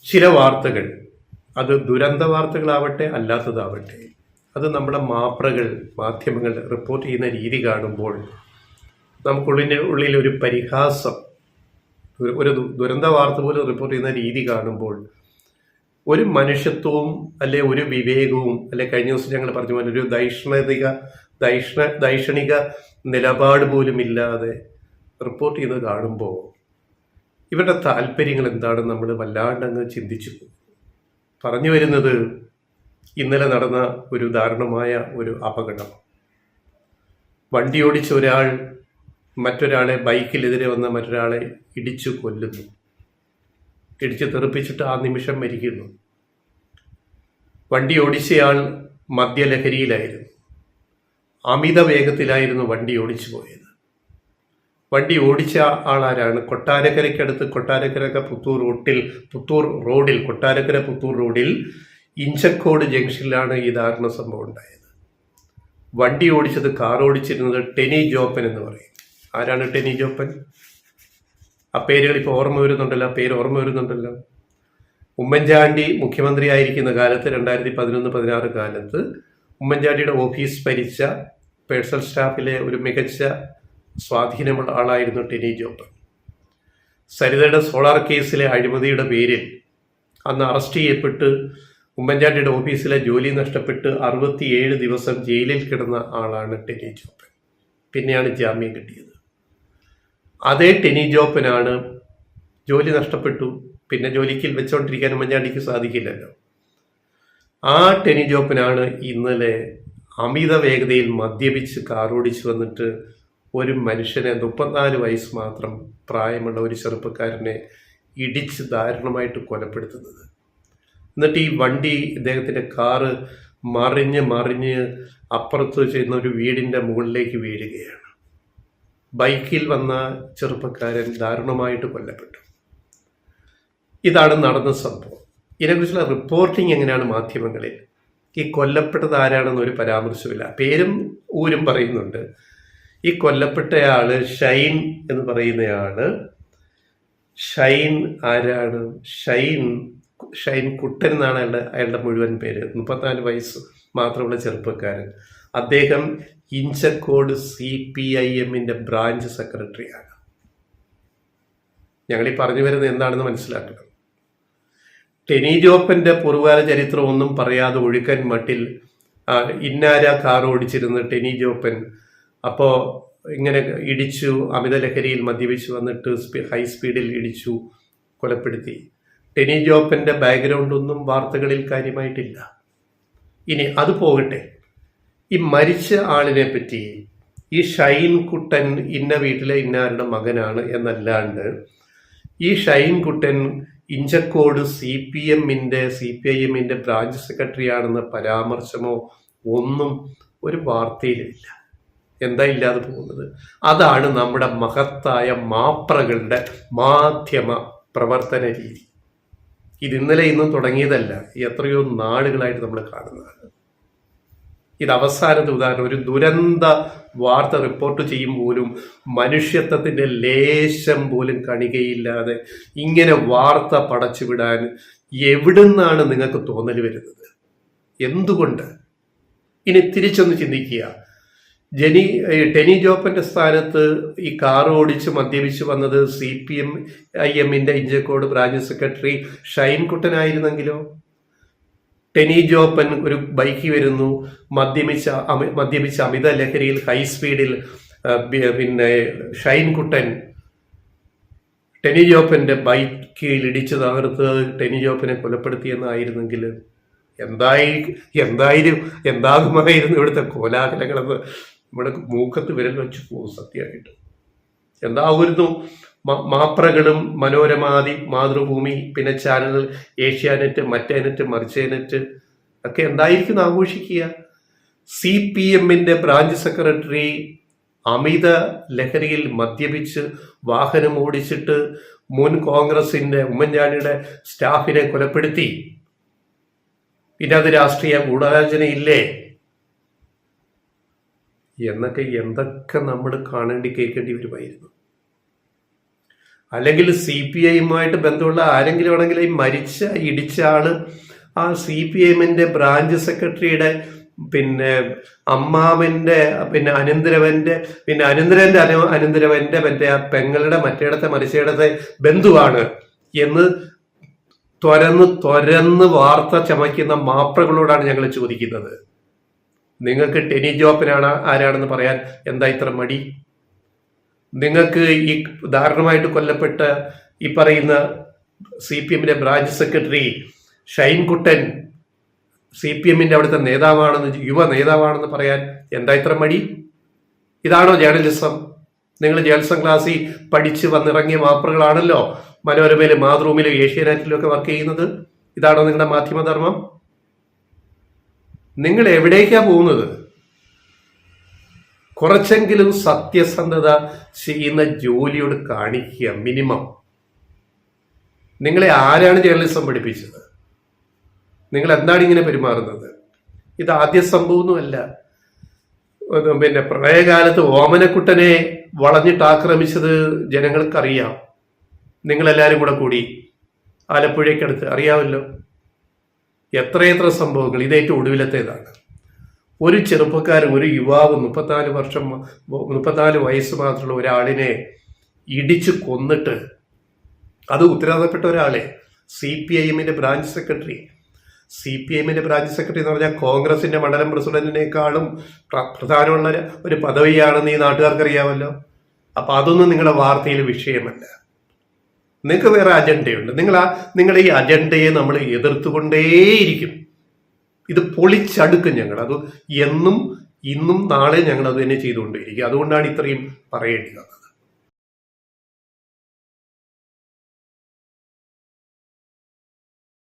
ചില വാർത്തകൾ, അത് ദുരന്ത വാർത്തകളാവട്ടെ അല്ലാത്തതാവട്ടെ, അത് നമ്മുടെ മാധ്യമങ്ങൾ റിപ്പോർട്ട് ചെയ്യുന്ന രീതി കാണുമ്പോൾ ഉള്ളിൽ ഒരു പരിഹാസം, ഒരു ദുരന്ത വാർത്ത പോലും റിപ്പോർട്ട് ചെയ്യുന്ന രീതി കാണുമ്പോൾ ഒരു മനുഷ്യത്വവും അല്ലെ ഒരു വിവേകവും അല്ലെ കഴിഞ്ഞ ദിവസം ഞങ്ങൾ പറഞ്ഞ പോലെ ഒരു ദൈക്ഷണിക നിലപാട് പോലും ഇല്ലാതെ റിപ്പോർട്ട് ചെയ്യുന്നത് കാണുമ്പോൾ ഇവരുടെ താല്പര്യങ്ങൾ എന്താണെന്ന് നമ്മൾ വല്ലാണ്ടങ്ങ് ചിന്തിച്ചു. പറഞ്ഞു വരുന്നത്, ഇന്നലെ നടന്ന ഒരു ദാരുണമായ ഒരു അപകടം. വണ്ടി ഓടിച്ച ഒരാൾ മറ്റൊരാളെ, ബൈക്കിലെതിരെ വന്ന മറ്റൊരാളെ ഇടിച്ചു കൊല്ലുന്നു. ഇടിച്ച് തെറിപ്പിച്ചിട്ട് ആ നിമിഷം മരിക്കുന്നു. വണ്ടി ഓടിച്ചയാൾ മദ്യലഹരിയിലായിരുന്നു. അമിത വേഗത്തിലായിരുന്നു വണ്ടി ഓടിച്ചു പോയത്. വണ്ടി ഓടിച്ച ആളാരാണ്? കൊട്ടാരക്കരയ്ക്കടുത്ത് കൊട്ടാരക്കര പുത്തൂർ റോഡിൽ ഇഞ്ചക്കോട് ജംഗ്ഷനിലാണ് ഈ ദാരുണ സംഭവം ഉണ്ടായത്. വണ്ടി ഓടിച്ചത്, കാർ ഓടിച്ചിരുന്നത് ടെനി ജോപ്പൻ എന്ന് പറയും. ആരാണ് ടെനി ജോപ്പൻ? ആ പേരുകൾ ഇപ്പോൾ ഓർമ്മ വരുന്നുണ്ടല്ലോ. ഉമ്മൻചാണ്ടി മുഖ്യമന്ത്രി ആയിരിക്കുന്ന കാലത്ത് 2011-16 കാലത്ത് ഉമ്മൻചാണ്ടിയുടെ ഓഫീസ് ഭരിച്ച പേഴ്സണൽ സ്റ്റാഫിലെ ഒരു മികച്ച സ്വാധീനമുള്ള ആളായിരുന്നു ടെനി ജോപ്പൻ. സരിതയുടെ സോളാർ കേസിലെ അഴിമതിയുടെ പേരിൽ അന്ന് അറസ്റ്റ് ചെയ്യപ്പെട്ട് ഉമ്മൻചാണ്ടിയുടെ ഓഫീസിലെ ജോലി നഷ്ടപ്പെട്ട് 67 ദിവസം ജയിലിൽ കിടന്ന ആളാണ് ടെനി ജോപ്പൻ. പിന്നെയാണ് ജാമ്യം കിട്ടിയത്. അതേ ടെനി ജോപ്പനാണ്, ജോലി നഷ്ടപ്പെട്ടു, പിന്നെ ജോലിക്ക് വെച്ചുകൊണ്ടിരിക്കാൻ ഉമ്മൻചാണ്ടിക്ക് സാധിക്കില്ലല്ലോ. ആ ടെനി ജോപ്പനാണ് ഇന്നലെ അമിത വേഗതയിൽ മദ്യപിച്ച് കാറോടിച്ച് വന്നിട്ട് ഒരു മനുഷ്യനെ, 34 വയസ്സ് മാത്രം പ്രായമുള്ള ഒരു ചെറുപ്പക്കാരനെ ഇടിച്ച് ദാരുണമായിട്ട് കൊലപ്പെടുത്തുന്നത്. എന്നിട്ട് ഈ വണ്ടി, ഇദ്ദേഹത്തിൻ്റെ കാറ് മറിഞ്ഞ് അപ്പുറത്ത് ചെയ്യുന്ന ഒരു വീടിൻ്റെ മുകളിലേക്ക് വീഴുകയാണ്. ബൈക്കിൽ വന്ന ചെറുപ്പക്കാരൻ ദാരുണമായിട്ട് കൊല്ലപ്പെട്ടു. ഇതാണ് നടന്ന സംഭവം. ഇതിനെക്കുറിച്ചുള്ള റിപ്പോർട്ടിംഗ് എങ്ങനെയാണ് മാധ്യമങ്ങളിൽ? ഈ കൊല്ലപ്പെട്ടത് ആരാണെന്ന് ഒരു പരാമർശമില്ല. പേരും ഊരും പറയുന്നുണ്ട്. ഈ കൊല്ലപ്പെട്ടയാള് ഷൈൻ എന്ന് പറയുന്നയാള്, ഷൈൻ ആരാണ്? ഷൈൻ കുട്ടൻ എന്നാണ് അയാളുടെ മുഴുവൻ പേര്. 34 വയസ്സ് മാത്രമുള്ള ചെറുപ്പക്കാരൻ. അദ്ദേഹം ഇഞ്ചക്കോട് CPIM ബ്രാഞ്ച് സെക്രട്ടറിയാണ്. ഞങ്ങളീ പറഞ്ഞു വരുന്നത് എന്താണെന്ന് മനസ്സിലാക്കണം. ടെനി ജോപ്പന്റെ പൂർവ്വകാല ചരിത്രം ഒന്നും പറയാതെ ഒഴുക്കൻ മട്ടിൽ ഇന്നാര കാർ ഓടിച്ചിരുന്ന ടെനി ജോപ്പൻ അപ്പോൾ ഇങ്ങനെ ഇടിച്ചു, അമിത ലഹരിയിൽ മദ്യപിച്ച് വന്നിട്ട് ഹൈ സ്പീഡിൽ ഇടിച്ചു, കൊലപ്പെടുത്തി. ടെനി ജോപ്പന്റെ ബാക്ക്ഗ്രൗണ്ട് ഒന്നും വാർത്തകളിൽ കാര്യമായിട്ടില്ല. ഇനി അത് പോകട്ടെ, ഈ മരിച്ച ആളിനെ പറ്റി ഈ ഷൈൻ കുട്ടൻ ഇന്ന വീട്ടിലെ ഇന്നാരുടെ മകനാണ് എന്നല്ലാണ്ട് ഈ ഷൈൻ കുട്ടൻ ഇഞ്ചക്കോട് CPIM ബ്രാഞ്ച് സെക്രട്ടറി ആണെന്ന പരാമർശമോ ഒന്നും ഒരു വാർത്തയിലില്ല. എന്താ ഇല്ലാതെ പോകുന്നത്? അതാണ് നമ്മുടെ മഹത്തായ മാപ്രകളുടെ മാധ്യമ പ്രവർത്തന രീതി. ഇത് ഇന്നലെ ഇന്നും തുടങ്ങിയതല്ല, എത്രയോ നാളുകളായിട്ട് നമ്മൾ കാണുന്നതാണ്. ഇത് അവസാനത്തെ ഉദാഹരണം. ഒരു ദുരന്ത വാർത്ത റിപ്പോർട്ട് ചെയ്യുമ്പോലും മനുഷ്യത്വത്തിൻ്റെ ലേശം പോലും കണികയില്ലാതെ ഇങ്ങനെ വാർത്ത പടച്ചുവിടാൻ എവിടുന്നാണ് നിങ്ങൾക്ക് തോന്നൽ വരുന്നത്? എന്തുകൊണ്ട്? ഇനി തിരിച്ചൊന്ന് ചിന്തിക്കുക. ടെനി ജോപ്പന്റെ സ്ഥാനത്ത് ഈ കാർ ഓടിച്ച് മദ്യപിച്ച് വന്നത് CPIM Inchakode branch secretary Shine കുട്ടനായിരുന്നെങ്കിലോ? ടെനി ജോപ്പൻ ഒരു ബൈക്കിൽ വരുന്നു, മദ്യപിച്ച അമിത ലഹരിയിൽ ഹൈ സ്പീഡിൽ, പിന്നെ ഷൈൻ കുട്ടൻ ടെനി ജോപ്പന്റെ ബൈക്കിൽ ഇടിച്ച് തകർത്ത് ടെനി ജോപ്പനെ കൊലപ്പെടുത്തിയെന്നായിരുന്നെങ്കിൽ എന്താകുമായിരുന്നു ഇവിടുത്തെ കോലാഹലങ്ങളെന്ന് നമ്മുടെ മൂക്കത്ത് വിരൽ വെച്ച് പോകും. സത്യമായിട്ട് എന്താകുന്നു മാപ്രകളും മാതൃഭൂമി, പിന്നെ ചാനൽ ഏഷ്യാനെറ്റ്, മറ്റേനെറ്റ്, മറിച്ചേനെറ്റ് ഒക്കെ എന്തായിരിക്കും ആഘോഷിക്കുക? CPIM ബ്രാഞ്ച് സെക്രട്ടറി അമിത ലഹരിയിൽ മദ്യപിച്ച് വാഹനം ഓടിച്ചിട്ട് മുൻ കോൺഗ്രസിന്റെ ഉമ്മൻചാണ്ടിയുടെ സ്റ്റാഫിനെ കൊലപ്പെടുത്തി. പിന്നെ അത് രാഷ്ട്രീയ ഗൂഢാലോചനയില്ലേ എന്നൊക്കെ എന്തൊക്കെ നമ്മൾ കാണേണ്ടി കേൾക്കേണ്ടി വരുമായിരുന്നു. അല്ലെങ്കിൽ CPIയുമായിട്ട് ബന്ധമുള്ള ആരെങ്കിലും ആണെങ്കിൽ ഈ ഇടിച്ച ആള് ആ CPIഎമ്മിന്റെ ബ്രാഞ്ച് സെക്രട്ടറിയുടെ പിന്നെ അമ്മാവന്റെ പിന്നെ അനന്തരവന്റെ മറ്റേ ആ പെങ്ങളുടെ മറ്റേടത്തെ ബന്ധുവാണ് എന്ന് തുരന്ന് വാർത്ത ചമയ്ക്കുന്ന മാപ്രകളോടാണ് ഞങ്ങൾ ചോദിക്കുന്നത്. നിങ്ങൾക്ക് ടെനി ജോപ്പിനാണ് ആരാണെന്ന് പറയാൻ എന്താ ഇത്ര മടി? നിങ്ങൾക്ക് ഈ ദാരുണമായിട്ട് കൊല്ലപ്പെട്ട ഈ പറയുന്ന CPഎമ്മിന്റെ ബ്രാഞ്ച് സെക്രട്ടറി ഷൈൻകുട്ടൻ CPഎമ്മിന്റെ അവിടുത്തെ യുവ നേതാവാണെന്ന് പറയാൻ എന്താ ഇത്ര മടി? ഇതാണോ ജേർണലിസം? നിങ്ങൾ ജേർണലിസം ക്ലാസ്സിൽ പഠിച്ച് വന്നിറങ്ങിയ മാപ്പറുകളാണല്ലോ മനോരമയിലും മാതൃഭൂമിയിലും ഏഷ്യാനെറ്റിലും ഒക്കെ വർക്ക് ചെയ്യുന്നത്. ഇതാണോ നിങ്ങളുടെ മാധ്യമധർമ്മം? നിങ്ങൾ എവിടേക്കാ പോകുന്നത്? കുറച്ചെങ്കിലും സത്യസന്ധത ചെയ്യുന്ന ജോലിയോട് കാണിക്കുക മിനിമം. നിങ്ങളെ ആരാണ് ജേർണലിസം പഠിപ്പിച്ചത്? നിങ്ങൾ എന്താണ് ഇങ്ങനെ പെരുമാറുന്നത്? ഇത് ആദ്യ സംഭവമൊന്നുമല്ല. പിന്നെ പ്രളയകാലത്ത് ഓമനക്കുട്ടനെ വളഞ്ഞിട്ട് ആക്രമിച്ചത് ജനങ്ങൾക്കറിയാം. നിങ്ങളെല്ലാവരും കൂടി ആലപ്പുഴയ്ക്കടുത്ത് അറിയാമല്ലോ. എത്രയെത്ര സംഭവങ്ങൾ. ഇതേറ്റവും ഒടുവിലത്തേതാണ്. ഒരു ചെറുപ്പക്കാരൻ, ഒരു യുവാവ് 34 വയസ്സ് മാത്രമുള്ള ഒരാളിനെ ഇടിച്ചു കൊന്നിട്ട്, അത് ഉത്തരവാദപ്പെട്ട ഒരാളെ, CPIഎമ്മിന്റെ ബ്രാഞ്ച് സെക്രട്ടറി എന്ന് പറഞ്ഞാൽ കോൺഗ്രസിന്റെ മണ്ഡലം പ്രസിഡന്റിനേക്കാളും പ്രധാനമുള്ള ഒരു പദവിയാണെന്ന് ഈ നാട്ടുകാർക്ക് അറിയാമല്ലോ. അപ്പൊ അതൊന്നും നിങ്ങളുടെ വാർത്തയിൽ വിഷയമല്ല. നിങ്ങൾക്ക് വേറെ അജണ്ടയുണ്ട്. നിങ്ങൾ ഈ അജണ്ടയെ നമ്മൾ എതിർത്തുകൊണ്ടേയിരിക്കും. ഇത് പൊളിച്ചടുക്കും ഞങ്ങൾ. അത് ഇന്നും നാളെ ഞങ്ങൾ അത് തന്നെ ചെയ്തുകൊണ്ടേയിരിക്കും. അതുകൊണ്ടാണ് ഇത്രയും പറയേണ്ടി വന്നത്.